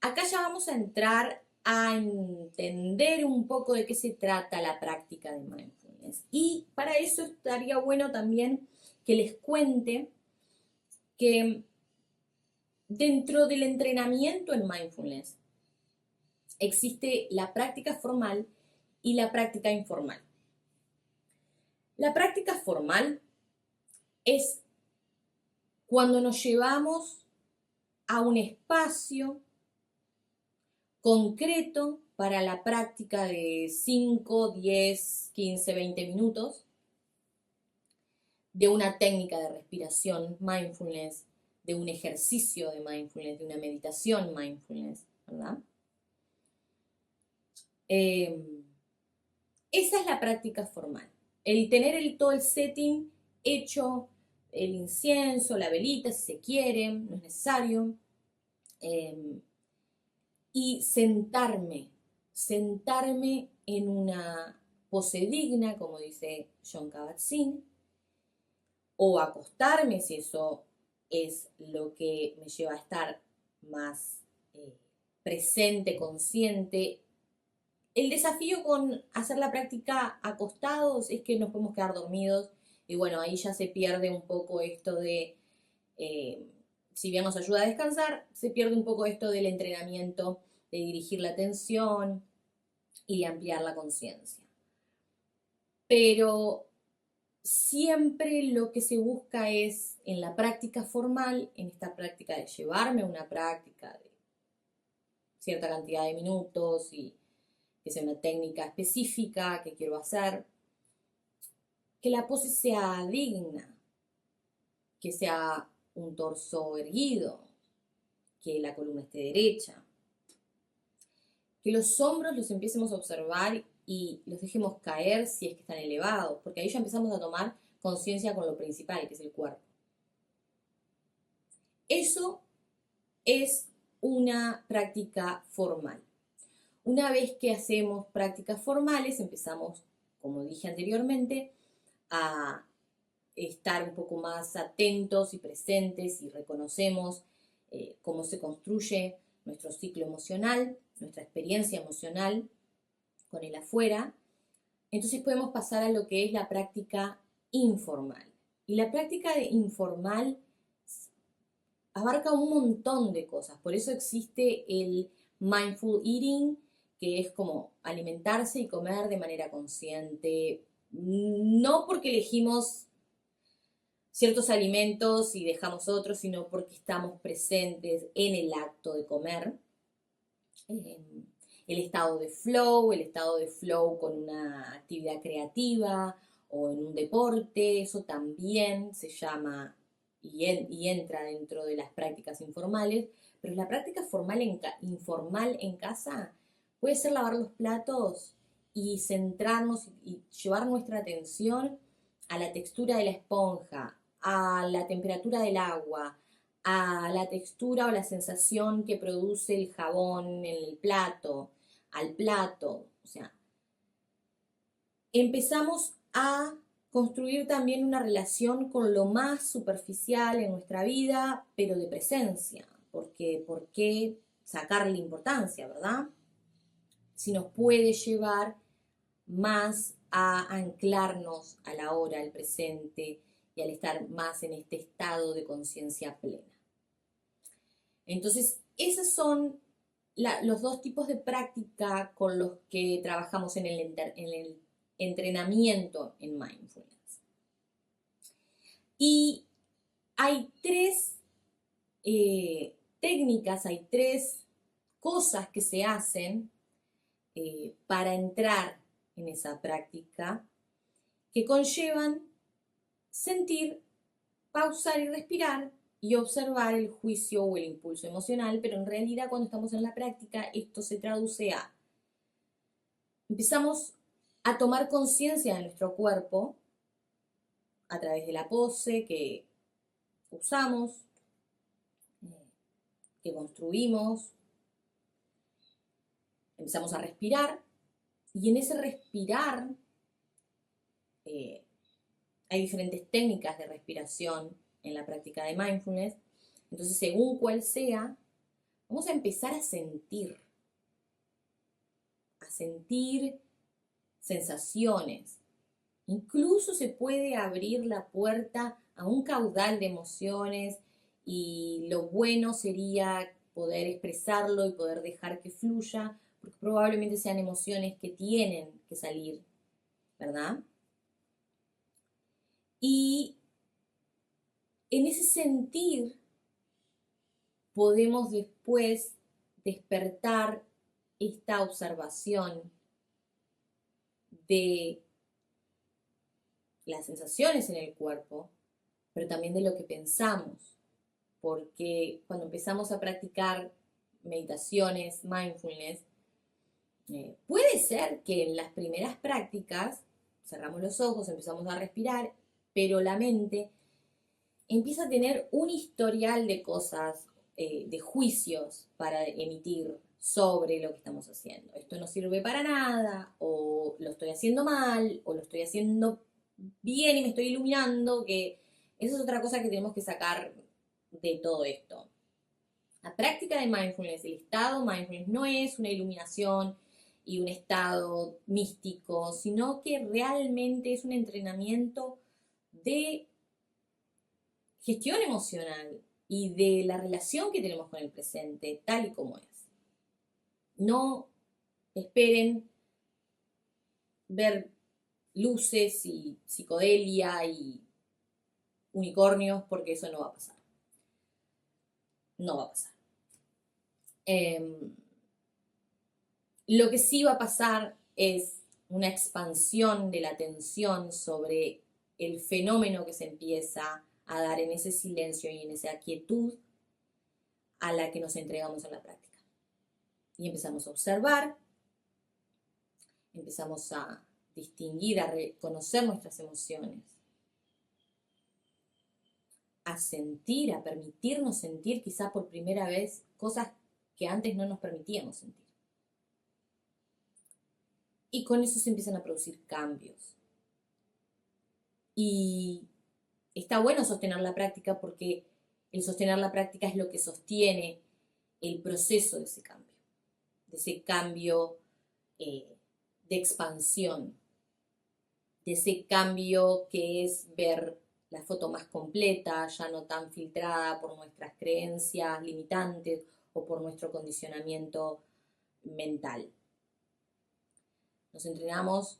acá ya vamos a entrar a entender un poco de qué se trata la práctica de mindfulness. Y para eso estaría bueno también que les cuente que dentro del entrenamiento en mindfulness existe la práctica formal y la práctica informal. La práctica formal es cuando nos llevamos a un espacio concreto para la práctica de 5, 10, 15, 20 minutos de una técnica de respiración mindfulness, de un ejercicio de mindfulness, de una meditación mindfulness, ¿verdad? Esa es la práctica formal. El tener todo el setting hecho, el incienso, la velita, si se quiere, no es necesario. Y sentarme en una pose digna, como dice Jon Kabat-Zinn, o acostarme, si eso es lo que me lleva a estar más presente, consciente. El desafío con hacer la práctica acostados es que nos podemos quedar dormidos y bueno, ahí ya se pierde un poco esto de, si bien nos ayuda a descansar, se pierde un poco esto del entrenamiento, de dirigir la atención y de ampliar la conciencia. Pero siempre lo que se busca es en la práctica formal, en esta práctica de llevarme a una práctica de cierta cantidad de minutos y que sea una técnica específica que quiero hacer, que la pose sea digna, que sea un torso erguido, que la columna esté derecha, que los hombros los empecemos a observar y los dejemos caer si es que están elevados, porque ahí ya empezamos a tomar conciencia con lo principal, que es el cuerpo. Eso es una práctica formal. Una vez que hacemos prácticas formales, empezamos, como dije anteriormente, a estar un poco más atentos y presentes y reconocemos cómo se construye nuestro ciclo emocional, nuestra experiencia emocional con el afuera. Entonces podemos pasar a lo que es la práctica informal. Y la práctica informal abarca un montón de cosas. Por eso existe el mindful eating, que es como alimentarse y comer de manera consciente. No porque elegimos ciertos alimentos y dejamos otros, sino porque estamos presentes en el acto de comer. El estado de flow con una actividad creativa o en un deporte, eso también se llama y entra dentro de las prácticas informales, pero la práctica informal en casa puede ser lavar los platos y centrarnos y llevar nuestra atención a la textura de la esponja, a la temperatura del agua, a la textura o la sensación que produce el jabón en el plato, al plato. O sea, empezamos a construir también una relación con lo más superficial en nuestra vida, pero de presencia, porque ¿por qué sacarle importancia, verdad? Si nos puede llevar más a anclarnos a la hora, al presente y al estar más en este estado de conciencia plena. Entonces, esos son los dos tipos de práctica con los que trabajamos en el entrenamiento en mindfulness. Y hay tres técnicas, hay tres cosas que se hacen para entrar en esa práctica que conllevan sentir, pausar y respirar y observar el juicio o el impulso emocional, pero en realidad cuando estamos en la práctica esto se traduce a empezamos a tomar conciencia de nuestro cuerpo a través de la pose que usamos, que construimos, empezamos a respirar y en ese respirar hay diferentes técnicas de respiración en la práctica de mindfulness, entonces según cuál sea, Vamos a empezar a sentir sensaciones. Incluso se puede abrir la puerta a un caudal de emociones y lo bueno sería poder expresarlo y poder dejar que fluya, porque probablemente sean emociones que tienen que salir, ¿verdad? Y en ese sentir podemos después despertar esta observación de las sensaciones en el cuerpo, pero también de lo que pensamos, porque cuando empezamos a practicar meditaciones, mindfulness, puede ser que en las primeras prácticas cerramos los ojos, empezamos a respirar, pero la mente empieza a tener un historial de cosas, de juicios para emitir sobre lo que estamos haciendo. Esto no sirve para nada, o lo estoy haciendo mal, o lo estoy haciendo bien y me estoy iluminando, que esa es otra cosa que tenemos que sacar de todo esto. La práctica de mindfulness, el estado mindfulness, no es una iluminación y un estado místico, sino que realmente es un entrenamiento de gestión emocional y de la relación que tenemos con el presente, tal y como es. No esperen ver luces y psicodelia y unicornios, porque eso no va a pasar. No va a pasar. Lo que sí va a pasar es una expansión de la atención sobre el fenómeno que se empieza a dar en ese silencio y en esa quietud a la que nos entregamos en la práctica. Y empezamos a observar, empezamos a distinguir, a reconocer nuestras emociones, a sentir, a permitirnos sentir quizá por primera vez cosas que antes no nos permitíamos sentir. Y con eso se empiezan a producir cambios. Y está bueno sostener la práctica porque el sostener la práctica es lo que sostiene el proceso de ese cambio de expansión, de ese cambio que es ver la foto más completa, ya no tan filtrada por nuestras creencias limitantes o por nuestro condicionamiento mental. Nos entrenamos,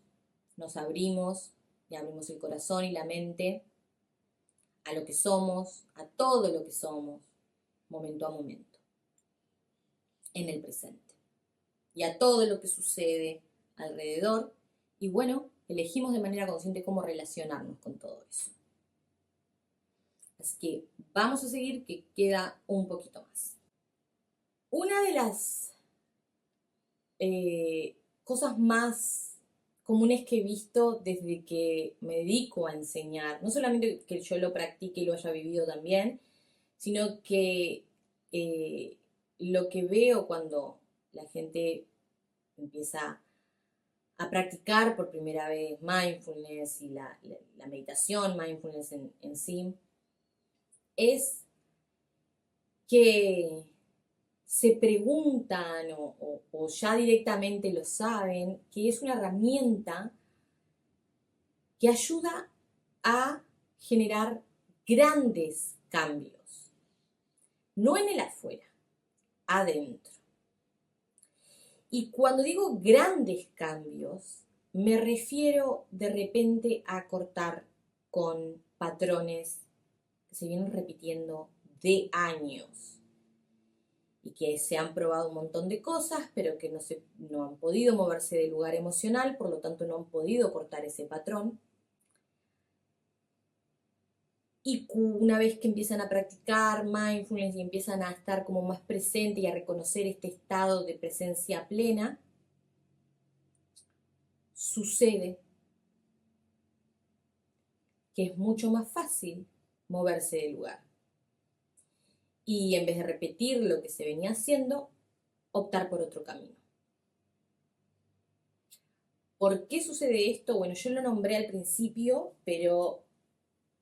nos abrimos, y abrimos el corazón y la mente a lo que somos, a todo lo que somos, momento a momento, en el presente. Y a todo lo que sucede alrededor. Y bueno, elegimos de manera consciente cómo relacionarnos con todo eso. Así que vamos a seguir, que queda un poquito más. Una de las cosas más comunes que he visto desde que me dedico a enseñar, no solamente que yo lo practique y lo haya vivido también, sino que lo que veo cuando la gente empieza a practicar por primera vez mindfulness y la meditación, mindfulness en sí, es que se preguntan o ya directamente lo saben, que es una herramienta que ayuda a generar grandes cambios, no en el afuera, adentro. Y cuando digo grandes cambios, me refiero de repente a cortar con patrones que se vienen repitiendo de años y que se han probado un montón de cosas, pero que no han podido moverse del lugar emocional, por lo tanto no han podido cortar ese patrón. Y una vez que empiezan a practicar mindfulness y empiezan a estar como más presentes y a reconocer este estado de presencia plena, sucede que es mucho más fácil moverse del lugar. Y en vez de repetir lo que se venía haciendo, optar por otro camino. ¿Por qué sucede esto? Bueno, yo lo nombré al principio, pero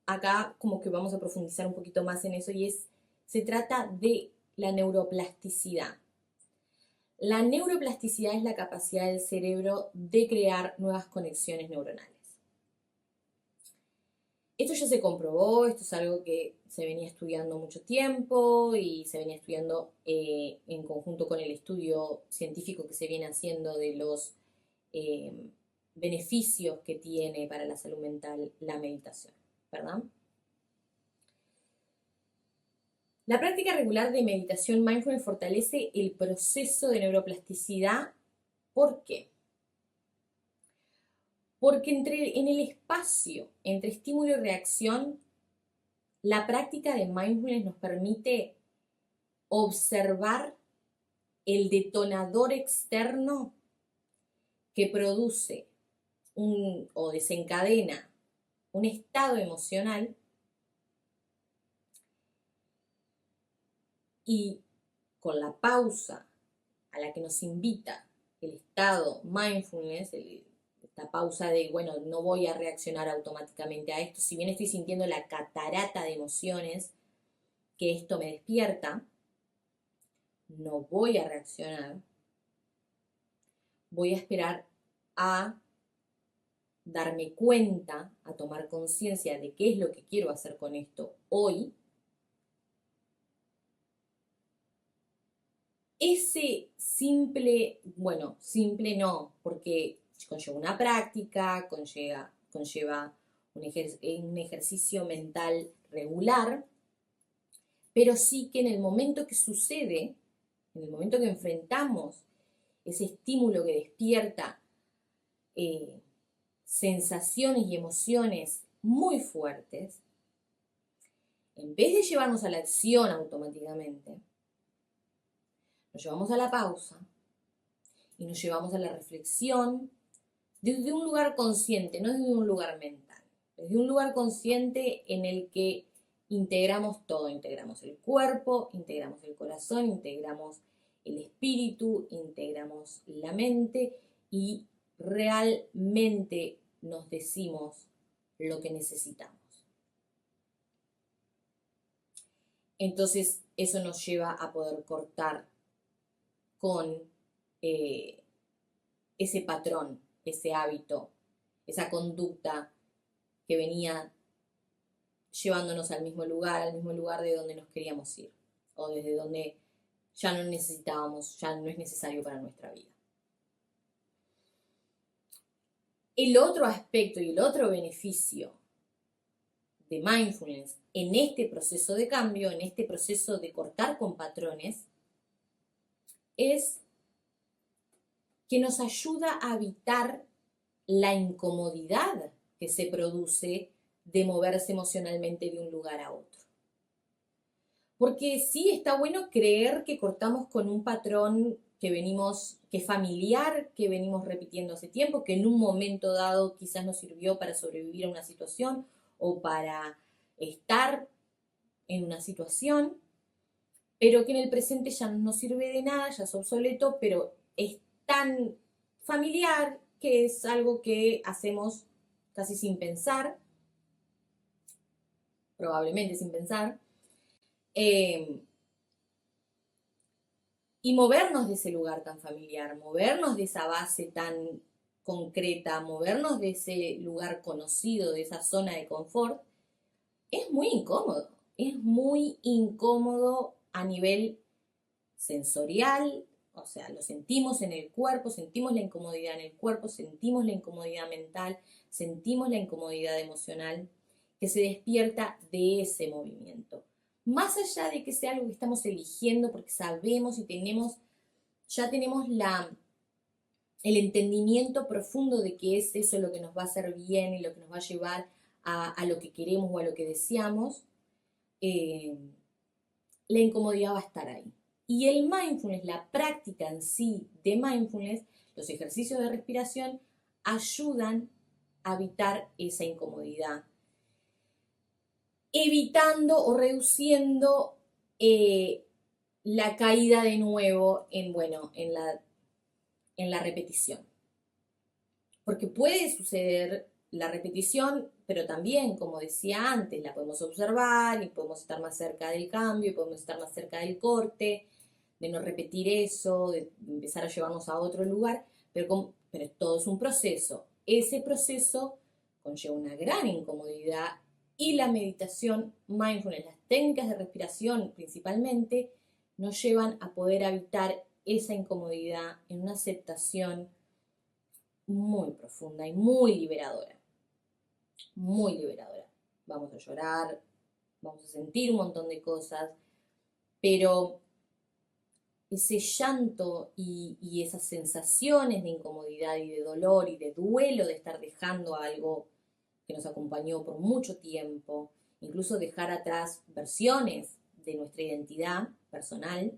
acá como que vamos a profundizar un poquito más en eso, y se trata de la neuroplasticidad. La neuroplasticidad es la capacidad del cerebro de crear nuevas conexiones neuronales. Esto ya se comprobó, esto es algo que se venía estudiando mucho tiempo y se venía estudiando en conjunto con el estudio científico que se viene haciendo de los beneficios que tiene para la salud mental la meditación, ¿verdad? La práctica regular de meditación mindfulness fortalece el proceso de neuroplasticidad. ¿Por qué? Porque en el espacio entre estímulo y reacción, la práctica de mindfulness nos permite observar el detonador externo que produce o desencadena un estado emocional y con la pausa a la que nos invita el estado mindfulness, esta pausa de, bueno, no voy a reaccionar automáticamente a esto, si bien estoy sintiendo la catarata de emociones que esto me despierta, no voy a reaccionar, voy a esperar a darme cuenta, a tomar conciencia de qué es lo que quiero hacer con esto hoy. Ese simple, bueno, simple no, porque conlleva una práctica, conlleva un ejercicio mental regular, pero sí que en el momento que sucede, en el momento que enfrentamos ese estímulo que despierta sensaciones y emociones muy fuertes, en vez de llevarnos a la acción automáticamente, nos llevamos a la pausa y nos llevamos a la reflexión desde un lugar consciente, no desde un lugar mental, desde un lugar consciente en el que integramos todo, integramos el cuerpo, integramos el corazón, integramos el espíritu, integramos la mente y realmente nos decimos lo que necesitamos. Entonces eso nos lleva a poder cortar con ese patrón, ese hábito, esa conducta que venía llevándonos al mismo lugar de donde nos queríamos ir, o desde donde ya no necesitábamos, ya no es necesario para nuestra vida. El otro aspecto y el otro beneficio de mindfulness en este proceso de cambio, en este proceso de cortar con patrones, es que nos ayuda a evitar la incomodidad que se produce de moverse emocionalmente de un lugar a otro. Porque sí, está bueno creer que cortamos con un patrón que es familiar, que venimos repitiendo hace tiempo, que en un momento dado quizás nos sirvió para sobrevivir a una situación o para estar en una situación, pero que en el presente ya no nos sirve de nada, ya es obsoleto, pero es tan familiar que es algo que hacemos casi sin pensar, probablemente sin pensar, y movernos de ese lugar tan familiar, movernos de esa base tan concreta, movernos de ese lugar conocido, de esa zona de confort, es muy incómodo. Es muy incómodo a nivel sensorial, o sea, lo sentimos en el cuerpo, sentimos la incomodidad en el cuerpo, sentimos la incomodidad mental, sentimos la incomodidad emocional que se despierta de ese movimiento. Más allá de que sea algo que estamos eligiendo porque sabemos y ya tenemos el entendimiento profundo de que es eso lo que nos va a hacer bien y lo que nos va a llevar a lo que queremos o a lo que deseamos, la incomodidad va a estar ahí. Y el mindfulness, la práctica en sí de mindfulness, los ejercicios de respiración, ayudan a evitar esa incomodidad, evitando o reduciendo la caída de nuevo en la repetición. Porque puede suceder la repetición, pero también, como decía antes, la podemos observar y podemos estar más cerca del cambio y podemos estar más cerca del corte, de no repetir eso, de empezar a llevarnos a otro lugar, pero todo es un proceso. Ese proceso conlleva una gran incomodidad y la meditación, mindfulness, las técnicas de respiración principalmente, nos llevan a poder habitar esa incomodidad en una aceptación muy profunda y muy liberadora. Muy liberadora. Vamos a llorar, vamos a sentir un montón de cosas, pero ese llanto y esas sensaciones de incomodidad y de dolor y de duelo de estar dejando algo que nos acompañó por mucho tiempo, incluso dejar atrás versiones de nuestra identidad personal,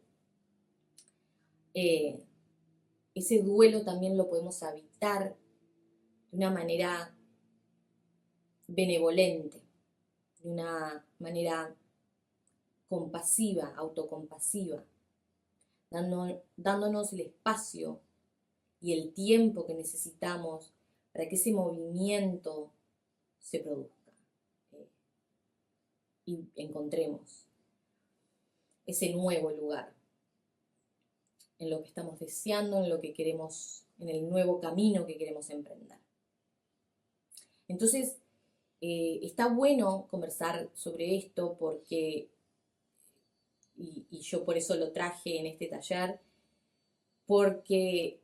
ese duelo también lo podemos habitar de una manera benevolente, de una manera compasiva, autocompasiva, dándonos el espacio y el tiempo que necesitamos para que ese movimiento se produzca y encontremos ese nuevo lugar en lo que estamos deseando, en lo que queremos, en el nuevo camino que queremos emprender. Entonces, está bueno conversar sobre esto porque, y yo por eso lo traje en este taller, porque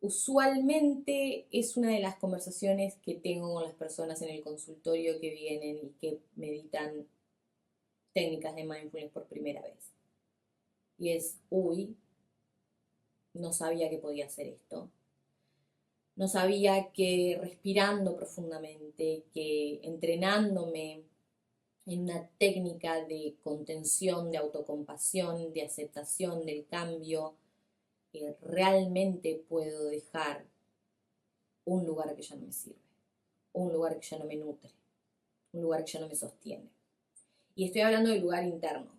usualmente es una de las conversaciones que tengo con las personas en el consultorio que vienen y que meditan técnicas de mindfulness por primera vez. Y es, uy, no sabía que podía hacer esto. No sabía que respirando profundamente, que entrenándome en una técnica de contención, de autocompasión, de aceptación del cambio, realmente puedo dejar un lugar que ya no me sirve, un lugar que ya no me nutre, un lugar que ya no me sostiene. Y estoy hablando del lugar interno,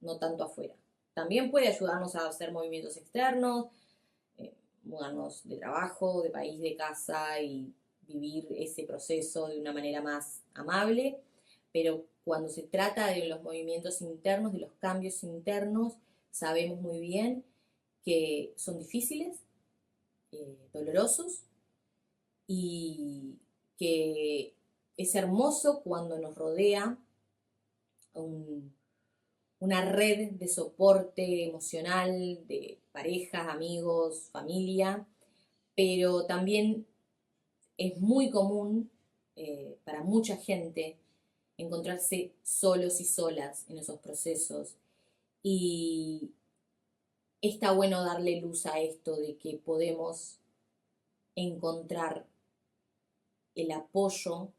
no tanto afuera. También puede ayudarnos a hacer movimientos externos, mudarnos de trabajo, de país, de casa y vivir ese proceso de una manera más amable, pero cuando se trata de los movimientos internos, de los cambios internos, sabemos muy bien que son difíciles, dolorosos y que es hermoso cuando nos rodea una red de soporte emocional de parejas, amigos, familia, pero también es muy común para mucha gente encontrarse solos y solas en esos procesos y está bueno darle luz a esto de que podemos encontrar el apoyo,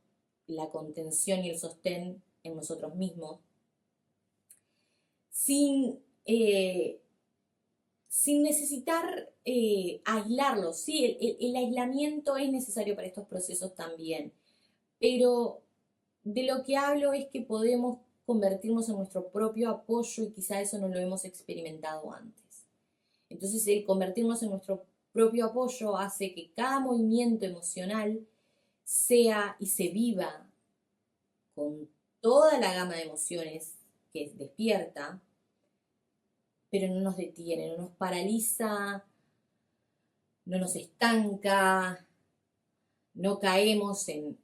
la contención y el sostén en nosotros mismos sin necesitar aislarlos. Sí, el aislamiento es necesario para estos procesos también, pero de lo que hablo es que podemos convertirnos en nuestro propio apoyo y quizá eso no lo hemos experimentado antes. Entonces el convertirnos en nuestro propio apoyo hace que cada movimiento emocional sea y se viva con toda la gama de emociones que despierta, pero no nos detiene, no nos paraliza, no nos estanca, no caemos en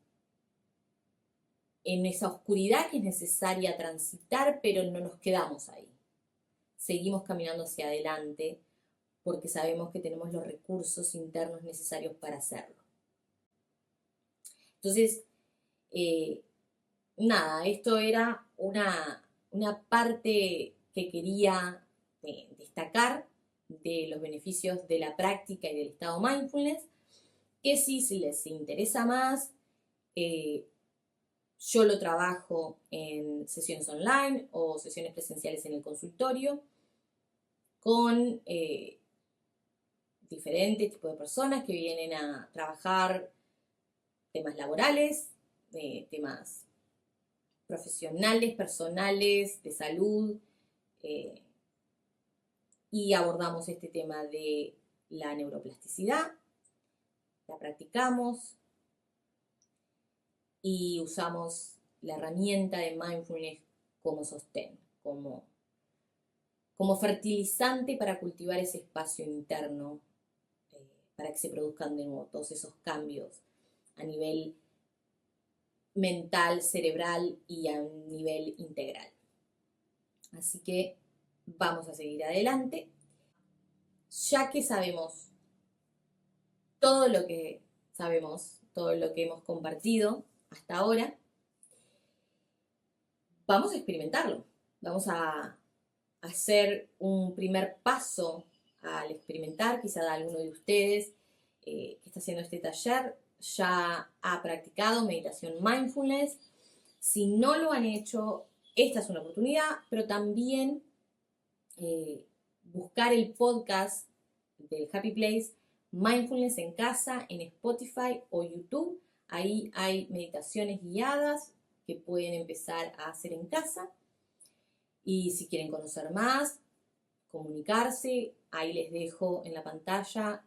esa oscuridad que es necesaria transitar, pero no nos quedamos ahí. Seguimos caminando hacia adelante porque sabemos que tenemos los recursos internos necesarios para hacerlo. Entonces, nada, esto era una parte que quería destacar de los beneficios de la práctica y del estado mindfulness, que si les interesa más, yo lo trabajo en sesiones online o sesiones presenciales en el consultorio con diferentes tipos de personas que vienen a trabajar temas laborales, temas profesionales, personales, de salud, y abordamos este tema de la neuroplasticidad, la practicamos y usamos la herramienta de mindfulness como sostén, como fertilizante para cultivar ese espacio interno, para que se produzcan de nuevo todos esos cambios a nivel mental, cerebral y a nivel integral. Así que vamos a seguir adelante. Ya que sabemos todo lo que sabemos, todo lo que hemos compartido hasta ahora, vamos a experimentarlo. Vamos a hacer un primer paso al experimentar. Quizá alguno de ustedes que está haciendo este taller ya ha practicado meditación mindfulness. Si no lo han hecho, esta es una oportunidad, pero también buscar el podcast del Happy Place Mindfulness en casa en Spotify o YouTube. Ahí hay meditaciones guiadas que pueden empezar a hacer en casa. Y si quieren conocer más, comunicarse, ahí les dejo en la pantalla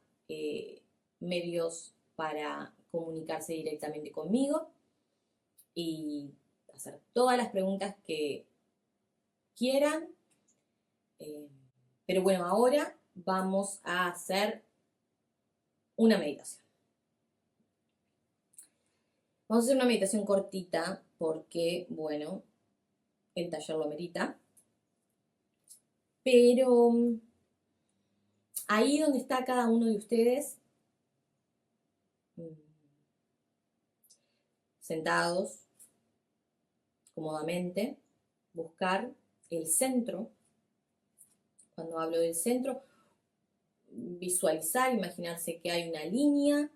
medios para comunicarse directamente conmigo y hacer todas las preguntas que quieran. Pero bueno, ahora vamos a hacer una meditación. Vamos a hacer una meditación cortita porque, bueno, el taller lo amerita. Pero ahí donde está cada uno de ustedes, sentados cómodamente, buscar el centro. Cuando hablo del centro, visualizar, imaginarse que hay una línea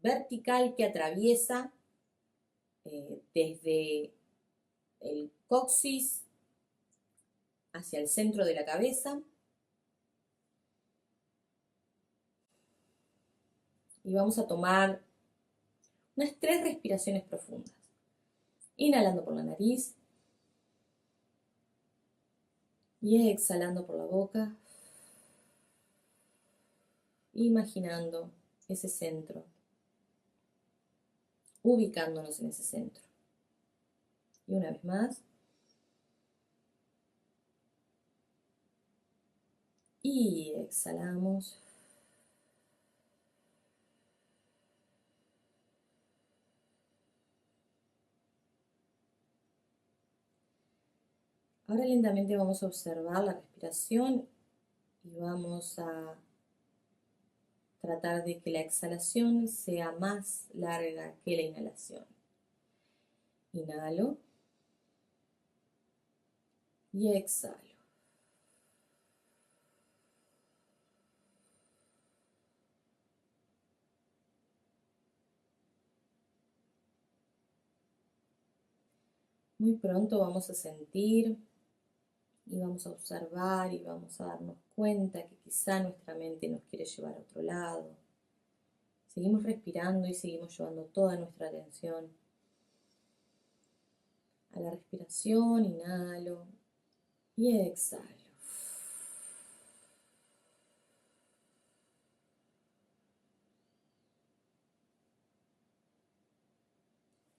vertical que atraviesa desde el coxis hacia el centro de la cabeza. Y vamos a tomar unas 3 respiraciones profundas. Inhalando por la nariz y exhalando por la boca, imaginando ese centro, ubicándonos en ese centro. Y una vez más. Y exhalamos. Ahora lentamente vamos a observar la respiración y vamos a tratar de que la exhalación sea más larga que la inhalación. Inhalo y exhalo. Muy pronto vamos a sentir y vamos a observar y vamos a darnos cuenta que quizá nuestra mente nos quiere llevar a otro lado. Seguimos respirando y seguimos llevando toda nuestra atención a la respiración. Inhalo y exhalo.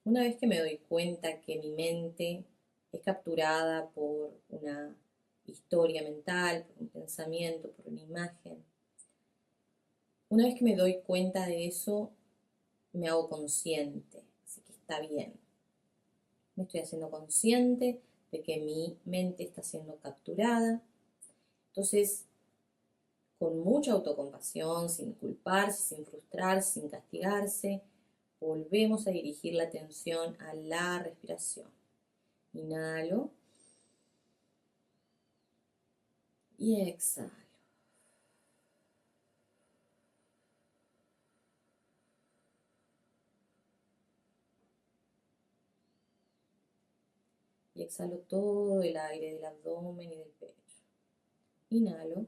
Una vez que me doy cuenta que mi mente es capturada por una historia mental, por un pensamiento, por una imagen, una vez que me doy cuenta de eso, me hago consciente, así que está bien. Me estoy haciendo consciente de que mi mente está siendo capturada. Entonces, con mucha autocompasión, sin culparse, sin frustrarse, sin castigarse, volvemos a dirigir la atención a la respiración. Inhalo y exhalo. Y exhalo todo el aire del abdomen y del pecho. Inhalo.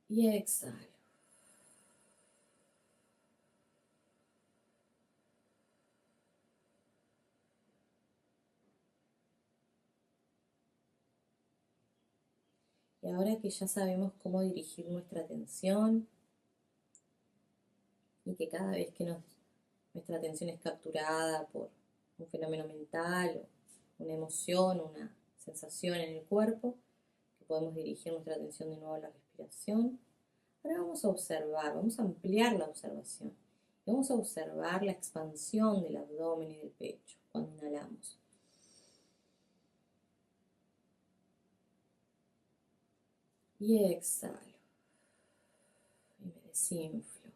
Y exhalo. Y ahora que ya sabemos cómo dirigir nuestra atención, y que cada vez que nuestra atención es capturada por un fenómeno mental o una emoción, una sensación en el cuerpo, que podemos dirigir nuestra atención de nuevo a la respiración. Ahora vamos a observar, vamos a ampliar la observación. Y vamos a observar la expansión del abdomen y del pecho cuando inhalamos. Y exhalo. Y me desinflo.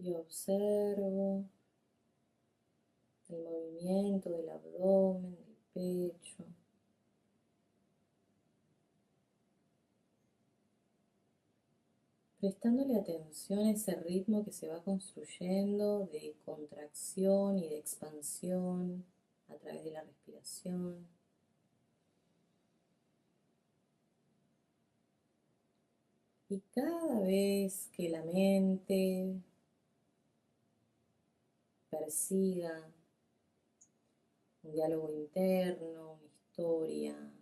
Y observo el movimiento del abdomen, del pecho. Prestándole atención a ese ritmo que se va construyendo de contracción y de expansión a través de la respiración. Y cada vez que la mente persiga un diálogo interno, una historia,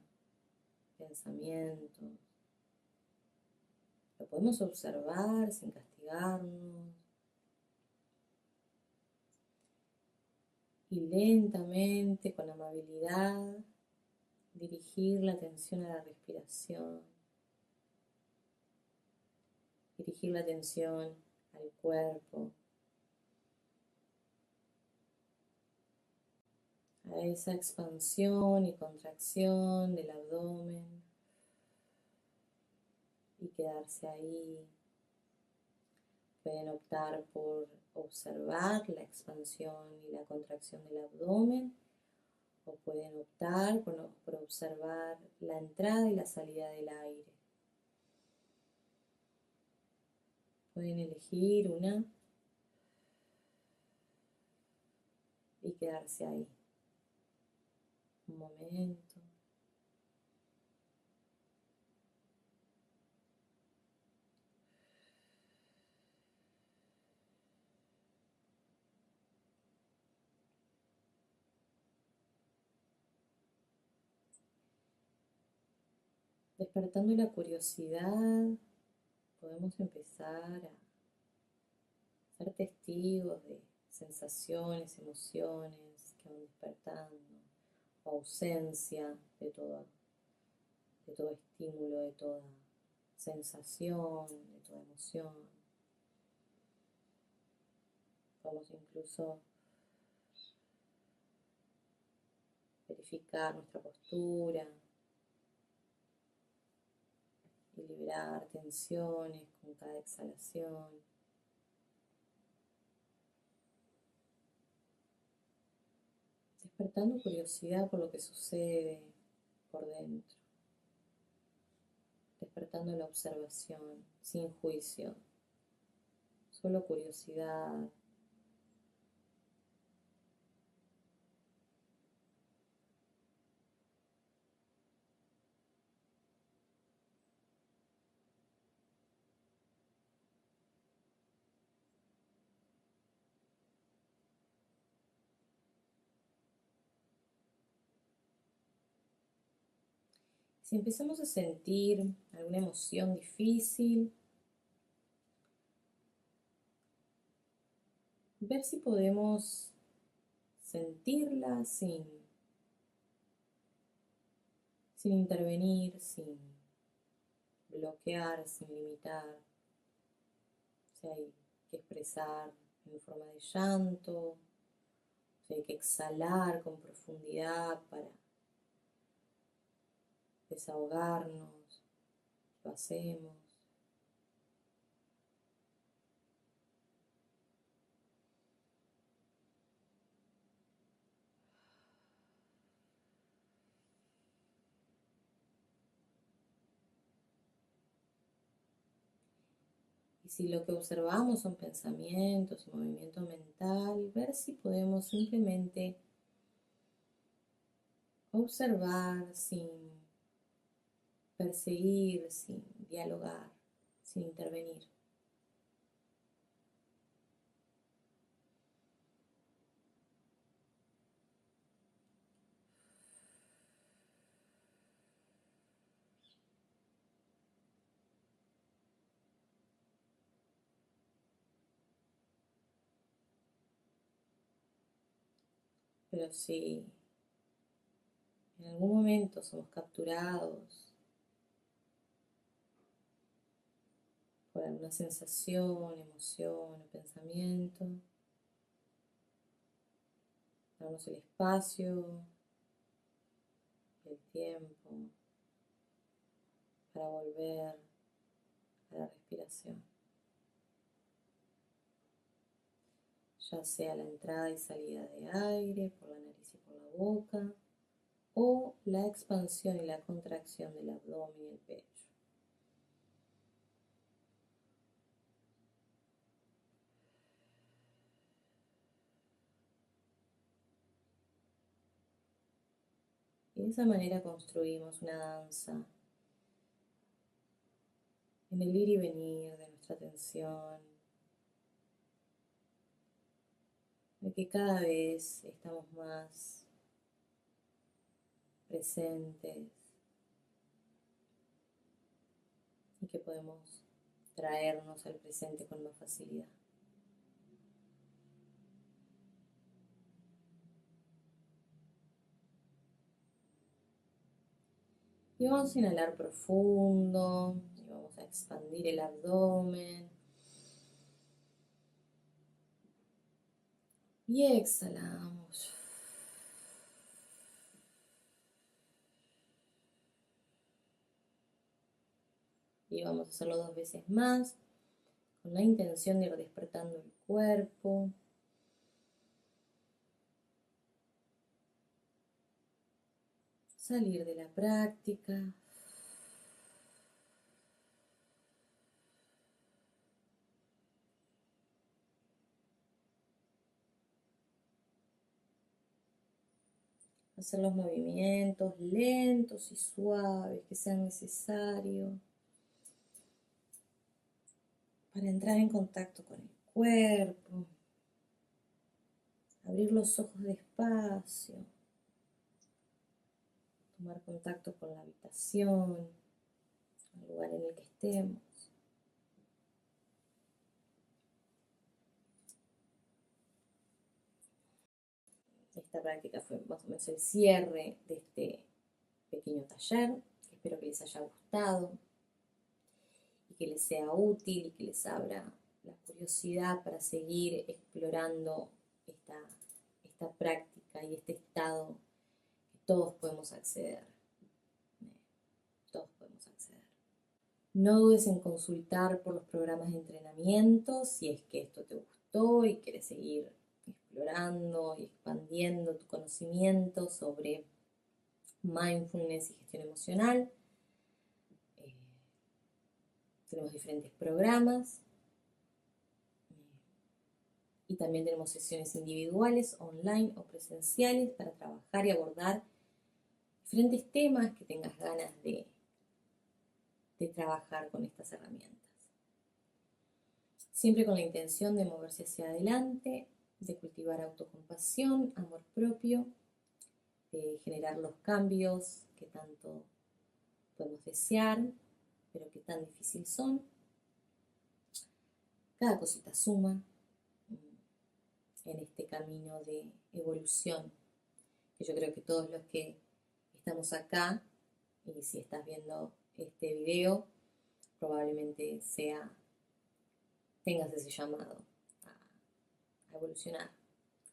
pensamientos, lo podemos observar sin castigarnos y lentamente, con amabilidad, dirigir la atención a la respiración, dirigir la atención al cuerpo, a esa expansión y contracción del abdomen y quedarse ahí. Pueden optar por observar la expansión y la contracción del abdomen o pueden optar por observar la entrada y la salida del aire. Pueden elegir una y quedarse ahí un momento. Despertando la curiosidad, podemos empezar a ser testigos de sensaciones, emociones que van despertando, o ausencia de todo estímulo, de toda sensación, de toda emoción. Podemos incluso verificar nuestra postura y liberar tensiones con cada exhalación. Despertando curiosidad por lo que sucede por dentro. Despertando la observación, sin juicio. Solo curiosidad. Si empezamos a sentir alguna emoción difícil, ver si podemos sentirla sin intervenir, sin bloquear, sin limitar, Si hay que expresar en forma de llanto, si hay que exhalar con profundidad para desahogarnos, lo hacemos. Y si lo que observamos son pensamientos y movimiento mental, ver si podemos simplemente observar sin perseguir, sin dialogar, sin intervenir. Pero si en algún momento somos capturados por alguna sensación, emoción o pensamiento, darnos el espacio y el tiempo para volver a la respiración, ya sea la entrada y salida de aire por la nariz y por la boca, o la expansión y la contracción del abdomen y el pecho. Y de esa manera construimos una danza en el ir y venir de nuestra atención, de que cada vez estamos más presentes y que podemos traernos al presente con más facilidad. Y vamos a inhalar profundo y vamos a expandir el abdomen. Y exhalamos. Y vamos a hacerlo 2 veces más, con la intención de ir despertando el cuerpo. Salir de la práctica. Hacer los movimientos lentos y suaves que sean necesarios para entrar en contacto con el cuerpo. Abrir los ojos despacio. Tomar contacto con la habitación, el lugar en el que estemos. Esta práctica fue más o menos el cierre de este pequeño taller. Espero que les haya gustado y que les sea útil y que les abra la curiosidad para seguir explorando esta práctica y este estado que todos podemos acceder. Todos podemos acceder. No dudes en consultar por los programas de entrenamiento si es que esto te gustó y quieres seguir explorando y expandiendo tu conocimiento sobre mindfulness y gestión emocional. Tenemos diferentes programas y también tenemos sesiones individuales, online o presenciales para trabajar y abordar diferentes temas que tengas ganas de trabajar con estas herramientas. Siempre con la intención de moverse hacia adelante, de cultivar autocompasión, amor propio, de generar los cambios que tanto podemos desear, pero que tan difícil son. Cada cosita suma en este camino de evolución, que yo creo que todos los que estamos acá, y si estás viendo este video, probablemente sea tengas ese llamado a evolucionar,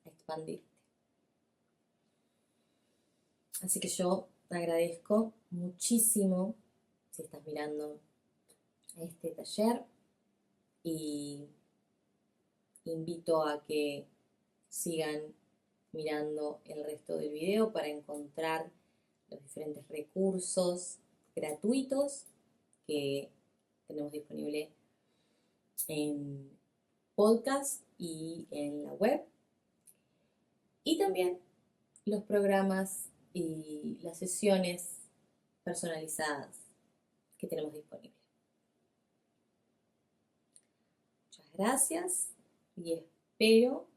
a expandirte. Así que yo agradezco muchísimo si estás mirando este taller y invito a que sigan mirando el resto del video para encontrar los diferentes recursos gratuitos que tenemos disponible en podcast y en la web. Y también los programas y las sesiones personalizadas que tenemos disponibles. Muchas gracias y espero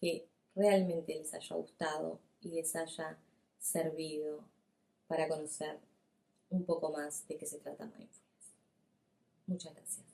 que realmente les haya gustado y les haya servido para conocer un poco más de qué se trata Mindfulness. Muchas gracias.